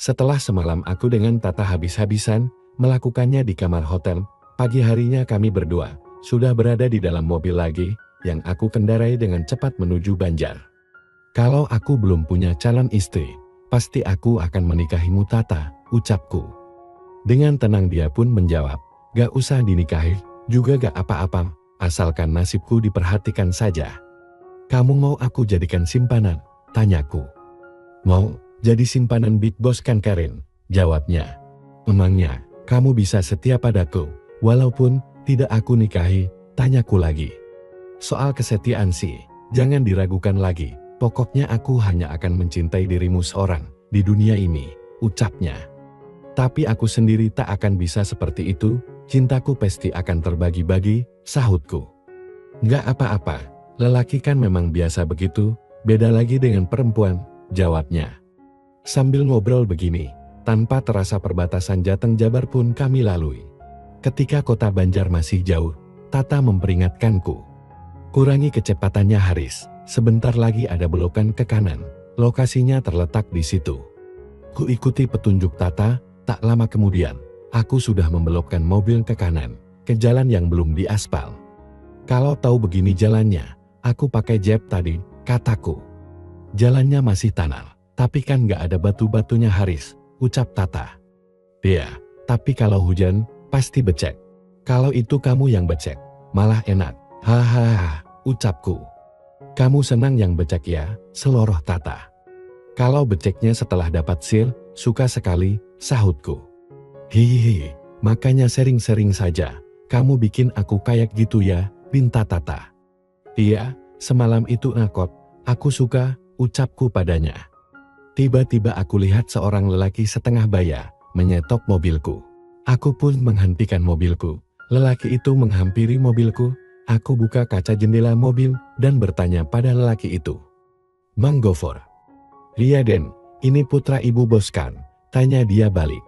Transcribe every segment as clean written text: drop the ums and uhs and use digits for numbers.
Setelah semalam aku dengan Tata habis-habisan melakukannya di kamar hotel, pagi harinya kami berdua sudah berada di dalam mobil lagi yang aku kendarai dengan cepat menuju Banjar. Kalau aku belum punya calon istri, pasti aku akan menikahimu Tata, ucapku. Dengan tenang dia pun menjawab, gak usah dinikahi, juga gak apa-apa, asalkan nasibku diperhatikan saja. Kamu mau aku jadikan simpanan? Tanyaku. Mau, jadi simpanan Big Boss kan Karen? Jawabnya. Memangnya, kamu bisa setia padaku, walaupun tidak aku nikahi? Tanyaku lagi. Soal kesetiaan sih, jangan diragukan lagi, pokoknya aku hanya akan mencintai dirimu seorang di dunia ini, ucapnya. Tapi aku sendiri tak akan bisa seperti itu, cintaku pasti akan terbagi-bagi, sahutku. Nggak apa-apa, lelaki kan memang biasa begitu, beda lagi dengan perempuan, jawabnya. Sambil ngobrol begini, tanpa terasa perbatasan Jateng Jabar pun kami lalui. Ketika kota Banjar masih jauh, Tata memperingatkanku. Kurangi kecepatannya Haris, sebentar lagi ada belokan ke kanan, lokasinya terletak di situ. Ku ikuti petunjuk Tata. Tak lama kemudian, aku sudah membelokkan mobil ke kanan, ke jalan yang belum diaspal. Kalau tahu begini jalannya, aku pakai jeb tadi, kataku. Jalannya masih tanah, tapi kan gak ada batu-batunya Haris, ucap Tata. Iya, tapi kalau hujan, pasti becek. Kalau itu kamu yang becek, malah enak, hahaha, ucapku. Kamu senang yang becek ya, seloroh Tata. Kalau beceknya setelah dapat sil, suka sekali, sahutku. Hihihi, makanya sering-sering saja, kamu bikin aku kayak gitu ya, pinta Tata. Iya, semalam itu ngakot, aku suka, ucapku padanya. Tiba-tiba aku lihat seorang lelaki setengah baya, menyetop mobilku. Aku pun menghentikan mobilku, lelaki itu menghampiri mobilku, aku buka kaca jendela mobil, dan bertanya pada lelaki itu. Mang Gofur. Iya Den, ini putra Ibu Bos kan? Tanya dia balik.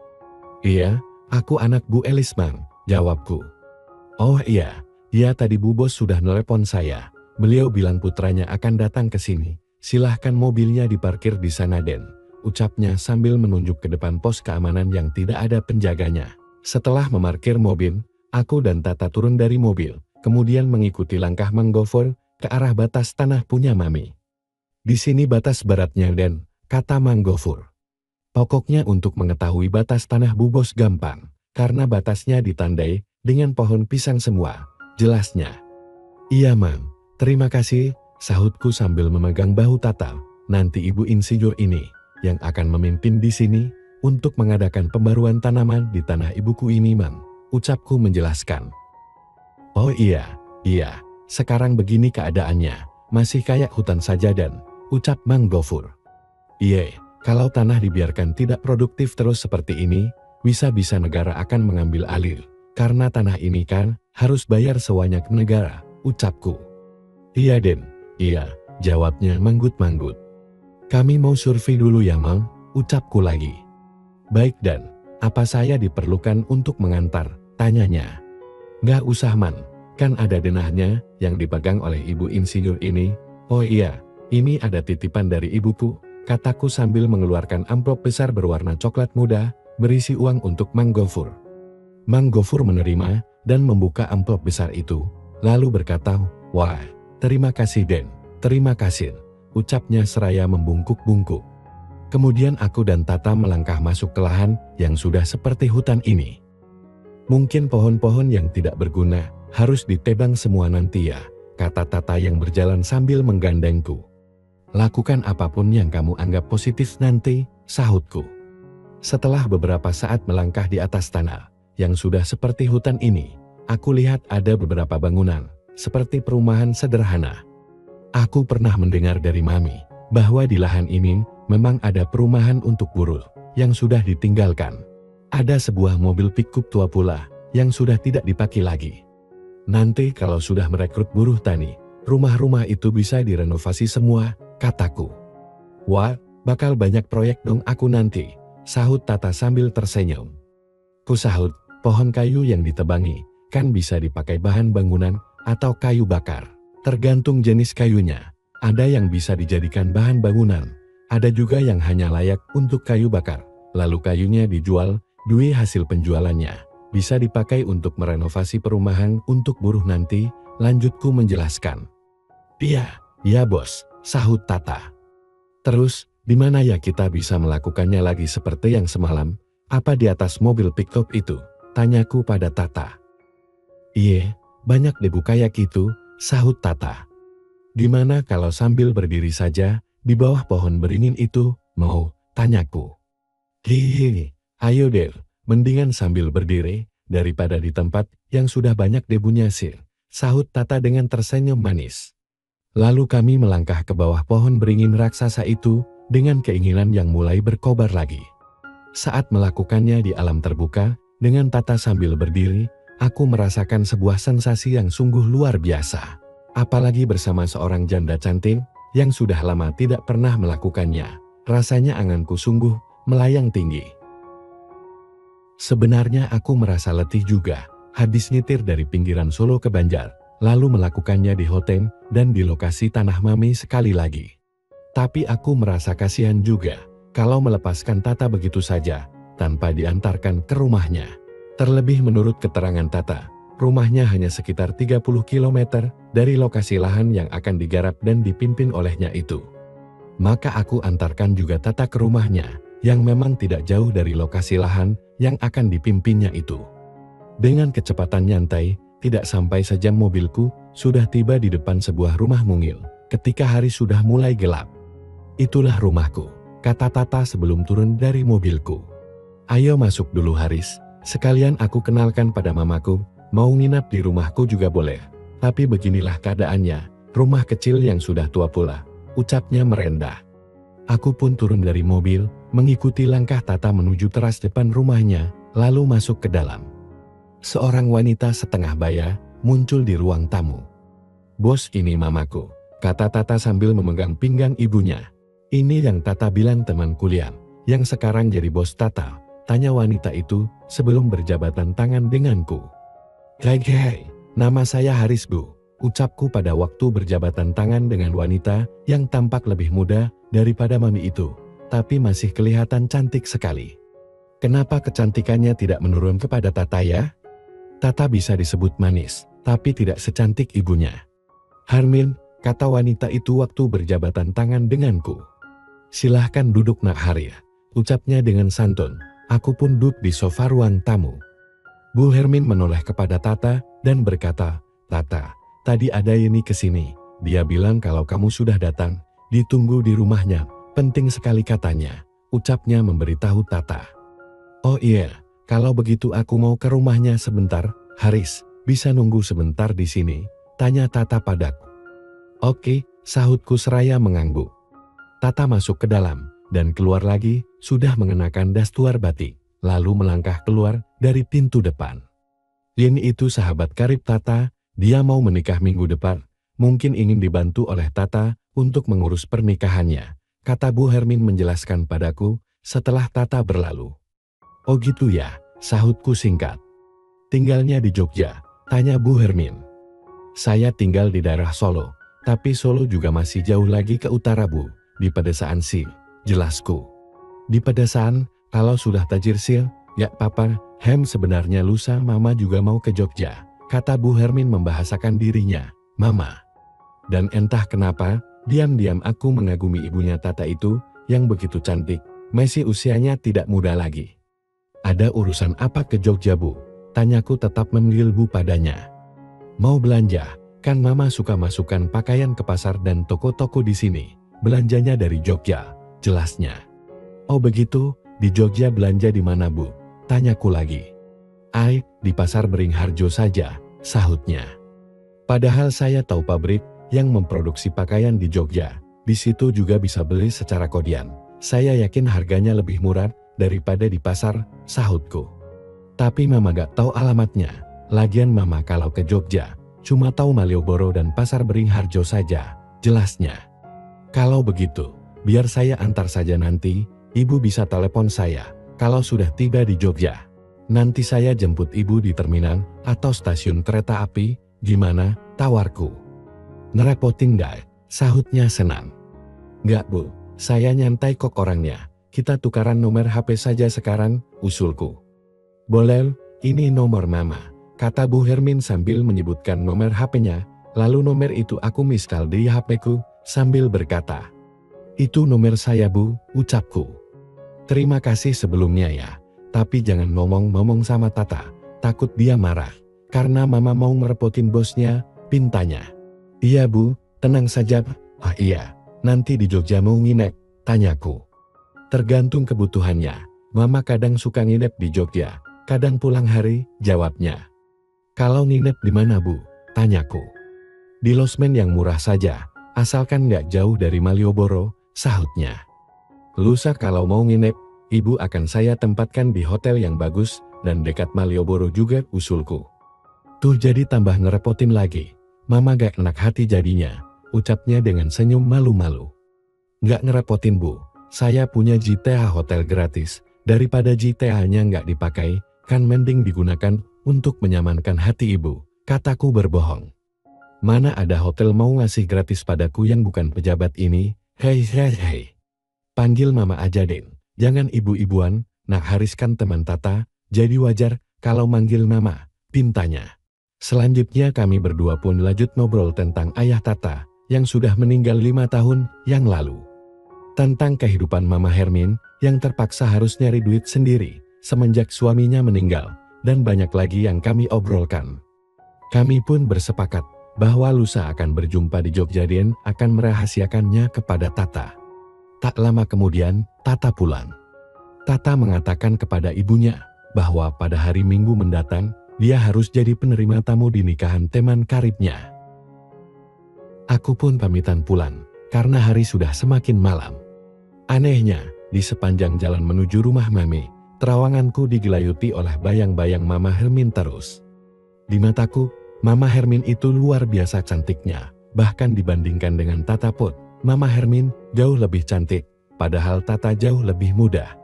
Iya, aku anak Bu Elis Mang, jawabku. Oh iya, ya tadi Bu Bos sudah nelpon saya. Beliau bilang putranya akan datang ke sini. Silahkan mobilnya diparkir di sana Den, ucapnya sambil menunjuk ke depan pos keamanan yang tidak ada penjaganya. Setelah memarkir mobil, aku dan Tata turun dari mobil, kemudian mengikuti langkah Mang Gofur ke arah batas tanah punya Mami. Di sini batas baratnya Den, kata Mang Gofur. Pokoknya untuk mengetahui batas tanah Bu Bos gampang, karena batasnya ditandai dengan pohon pisang semua, jelasnya. Iya Mang, terima kasih, sahutku sambil memegang bahu Tata. Nanti Ibu Insinyur ini yang akan memimpin di sini untuk mengadakan pembaruan tanaman di tanah ibuku ini Mang, ucapku menjelaskan. Oh iya, sekarang begini keadaannya, masih kayak hutan saja Dan, ucap Mang Gofur. Iya, kalau tanah dibiarkan tidak produktif terus seperti ini, bisa-bisa negara akan mengambil alih. Karena tanah ini kan harus bayar sewanya ke negara, ucapku. Iya Den, iya, jawabnya manggut-manggut. Kami mau survei dulu ya Mang, ucapku lagi. Baik Dan, apa saya diperlukan untuk mengantar, tanyanya. Nggak usah Man, kan ada denahnya yang dipegang oleh Ibu Insinyur ini. Oh iya, ini ada titipan dari ibuku, kataku sambil mengeluarkan amplop besar berwarna coklat muda, berisi uang untuk Mang Gofur. Mang Gofur menerima dan membuka amplop besar itu, lalu berkata, wah, terima kasih Den, terima kasih, ucapnya seraya membungkuk-bungkuk. Kemudian aku dan Tata melangkah masuk ke lahan yang sudah seperti hutan ini. Mungkin pohon-pohon yang tidak berguna harus ditebang semua nanti ya, kata Tata yang berjalan sambil menggandengku. Lakukan apapun yang kamu anggap positif nanti, sahutku. Setelah beberapa saat melangkah di atas tanah yang sudah seperti hutan ini, aku lihat ada beberapa bangunan, seperti perumahan sederhana. Aku pernah mendengar dari Mami, bahwa di lahan ini memang ada perumahan untuk buruh, yang sudah ditinggalkan. Ada sebuah mobil pickup tua pula, yang sudah tidak dipakai lagi. Nanti kalau sudah merekrut buruh tani, rumah-rumah itu bisa direnovasi semua, kataku. Wah, bakal banyak proyek dong aku nanti, sahut Tata sambil tersenyum. Ku sahut, pohon kayu yang ditebangi, kan bisa dipakai bahan bangunan atau kayu bakar. Tergantung jenis kayunya, ada yang bisa dijadikan bahan bangunan, ada juga yang hanya layak untuk kayu bakar, lalu kayunya dijual, duit hasil penjualannya bisa dipakai untuk merenovasi perumahan untuk buruh nanti, lanjutku menjelaskan. Iya bos, sahut Tata. Terus, di mana ya kita bisa melakukannya lagi seperti yang semalam? Apa di atas mobil pick-up itu? Tanyaku pada Tata. Iya, banyak debu kayak gitu, sahut Tata. Gimana kalau sambil berdiri saja, di bawah pohon beringin itu, mau? Tanyaku. Hihihi, ayo deh, mendingan sambil berdiri, daripada di tempat yang sudah banyak debunya sih, sahut Tata dengan tersenyum manis. Lalu kami melangkah ke bawah pohon beringin raksasa itu, dengan keinginan yang mulai berkobar lagi. Saat melakukannya di alam terbuka, dengan Tata sambil berdiri, aku merasakan sebuah sensasi yang sungguh luar biasa. Apalagi bersama seorang janda cantik, yang sudah lama tidak pernah melakukannya. Rasanya anganku sungguh melayang tinggi. Sebenarnya aku merasa letih juga, habis nyetir dari pinggiran Solo ke Banjar, lalu melakukannya di hotel dan di lokasi Tanah Mami sekali lagi. Tapi aku merasa kasihan juga, kalau melepaskan Tata begitu saja, tanpa diantarkan ke rumahnya. Terlebih menurut keterangan Tata, rumahnya hanya sekitar 30 km dari lokasi lahan yang akan digarap dan dipimpin olehnya itu. Maka aku antarkan juga Tata ke rumahnya, yang memang tidak jauh dari lokasi lahan yang akan dipimpinnya itu. Dengan kecepatan nyantai, tidak sampai sejam mobilku sudah tiba di depan sebuah rumah mungil, ketika hari sudah mulai gelap. Itulah rumahku, kata Tata sebelum turun dari mobilku. Ayo masuk dulu Haris, sekalian aku kenalkan pada mamaku, mau nginap di rumahku juga boleh. Tapi beginilah keadaannya, rumah kecil yang sudah tua pula, ucapnya merendah. Aku pun turun dari mobil, mengikuti langkah Tata menuju teras depan rumahnya, lalu masuk ke dalam. Seorang wanita setengah baya muncul di ruang tamu. Bos, ini mamaku, kata Tata sambil memegang pinggang ibunya. Ini yang Tata bilang teman kuliah, yang sekarang jadi bos Tata, tanya wanita itu sebelum berjabatan tangan denganku. Hei, nama saya Haris Bu, ucapku pada waktu berjabatan tangan dengan wanita yang tampak lebih muda daripada mami itu, tapi masih kelihatan cantik sekali. Kenapa kecantikannya tidak menurun kepada Tata ya? Tata bisa disebut manis, tapi tidak secantik ibunya. Harmin, kata wanita itu waktu berjabatan tangan denganku. Silahkan duduk nak Haria, ucapnya dengan santun. Aku pun duduk di sofa ruang tamu. Bu Hermin menoleh kepada Tata dan berkata, Tata, tadi ada Yeni kesini. Dia bilang kalau kamu sudah datang, ditunggu di rumahnya, penting sekali katanya, ucapnya memberitahu Tata. Oh iya, kalau begitu aku mau ke rumahnya sebentar, Haris, bisa nunggu sebentar di sini, tanya Tata padaku. Oke, sahutku seraya mengangguk. Tata masuk ke dalam, dan keluar lagi, sudah mengenakan dastuar batik, lalu melangkah keluar dari pintu depan. Yeni itu sahabat karib Tata, dia mau menikah minggu depan, mungkin ingin dibantu oleh Tata untuk mengurus pernikahannya, kata Bu Hermin menjelaskan padaku setelah Tata berlalu. Oh gitu ya, sahutku singkat. Tinggalnya di Jogja, tanya Bu Hermin. Saya tinggal di daerah Solo, tapi Solo juga masih jauh lagi ke utara Bu, di pedesaan sih, jelasku. Di pedesaan, kalau sudah tajir sih, ya papa, sebenarnya lusa mama juga mau ke Jogja, kata Bu Hermin membahasakan dirinya, mama. Dan entah kenapa, diam-diam aku mengagumi ibunya Tata itu, yang begitu cantik, masih usianya tidak muda lagi. Ada urusan apa ke Jogja Bu? Tanyaku tetap memanggil Bu padanya. Mau belanja, kan mama suka masukkan pakaian ke pasar dan toko-toko di sini, belanjanya dari Jogja, jelasnya. Oh begitu, di Jogja belanja di mana Bu? Tanyaku lagi. Di pasar Beringharjo saja, sahutnya. Padahal saya tahu pabrik yang memproduksi pakaian di Jogja, di situ juga bisa beli secara kodian. Saya yakin harganya lebih murah daripada di pasar, sahutku. Tapi mama gak tahu alamatnya, lagian mama kalau ke Jogja, cuma tahu Malioboro dan pasar Beringharjo saja, jelasnya. Kalau begitu, biar saya antar saja nanti, ibu bisa telepon saya, kalau sudah tiba di Jogja. Nanti saya jemput ibu di terminal atau stasiun kereta api, gimana, tawarku. Ngerepotin gak? Sahutnya senang. Gak Bu, saya nyantai kok orangnya, kita tukaran nomor HP saja sekarang, usulku. Boleh, ini nomor mama, kata Bu Hermin sambil menyebutkan nomor HP-nya, lalu nomor itu aku mistal di HP-ku, sambil berkata, "Itu nomor saya Bu," ucapku. "Terima kasih sebelumnya ya, tapi jangan ngomong-ngomong sama Tata, takut dia marah, karena mama mau ngerepotin bosnya," pintanya. "Iya Bu, tenang saja." "Ah iya, nanti di Jogja mau nginep?" tanyaku. "Tergantung kebutuhannya, mama kadang suka nginep di Jogja, kadang pulang hari," jawabnya. "Kalau nginep di mana Bu?" tanyaku. "Di losmen yang murah saja, asalkan nggak jauh dari Malioboro," sahutnya. "Lusa kalau mau nginep, ibu akan saya tempatkan di hotel yang bagus dan dekat Malioboro juga," usulku. "Tuh jadi tambah ngerepotin lagi, mama gak enak hati jadinya," ucapnya dengan senyum malu-malu. "Nggak ngerepotin Bu, saya punya JTH hotel gratis, daripada JTH-nya nggak dipakai, kan mending digunakan untuk menyamankan hati ibu," kataku berbohong. "Mana ada hotel mau ngasih gratis padaku yang bukan pejabat ini, hei hei hei. Panggil mama aja Den, jangan ibu-ibuan, nak Haris kan teman Tata, jadi wajar kalau manggil mama," pintanya. Selanjutnya kami berdua pun lanjut ngobrol tentang ayah Tata, yang sudah meninggal 5 tahun yang lalu. Tentang kehidupan Mama Hermin, yang terpaksa harus nyari duit sendiri, semenjak suaminya meninggal, dan banyak lagi yang kami obrolkan. Kami pun bersepakat, bahwa lusa akan berjumpa di Jogja dan akan merahasiakannya kepada Tata. Tak lama kemudian, Tata pulang. Tata mengatakan kepada ibunya, bahwa pada hari Minggu mendatang, dia harus jadi penerima tamu di nikahan teman karibnya. Aku pun pamitan pulang, karena hari sudah semakin malam. Anehnya, di sepanjang jalan menuju rumah Mami, terawanganku digelayuti oleh bayang-bayang Mama Hermin terus. Di mataku, Mama Hermin itu luar biasa cantiknya, bahkan dibandingkan dengan Tata Put, Mama Hermin jauh lebih cantik, padahal Tata jauh lebih muda.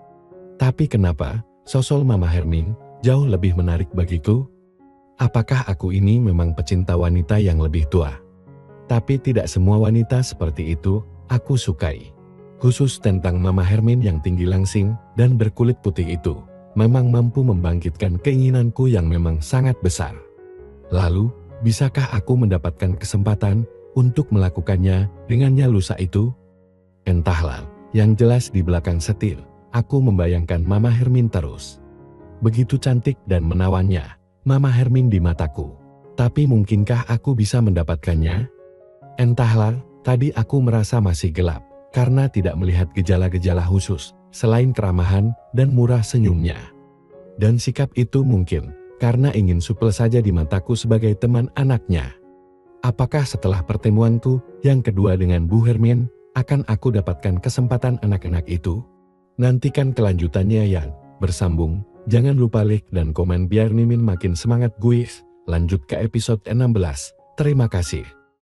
Tapi kenapa sosok Mama Hermin jauh lebih menarik bagiku? Apakah aku ini memang pecinta wanita yang lebih tua? Tapi tidak semua wanita seperti itu aku sukai. Khusus tentang Mama Hermin yang tinggi langsing dan berkulit putih itu, memang mampu membangkitkan keinginanku yang memang sangat besar. Lalu, bisakah aku mendapatkan kesempatan untuk melakukannya dengannya lusa itu? Entahlah, yang jelas di belakang setir, aku membayangkan Mama Hermin terus. Begitu cantik dan menawannya, Mama Hermin di mataku. Tapi mungkinkah aku bisa mendapatkannya? Entahlah, tadi aku merasa masih gelap, karena tidak melihat gejala-gejala khusus, selain keramahan dan murah senyumnya. Dan sikap itu mungkin, karena ingin supel saja di mataku sebagai teman anaknya. Apakah setelah pertemuanku yang kedua dengan Bu Hermin, akan aku dapatkan kesempatan anak-anak itu? Nantikan kelanjutannya yang bersambung, jangan lupa like dan komen biar Mimin makin semangat guys. Lanjut ke episode 16, terima kasih.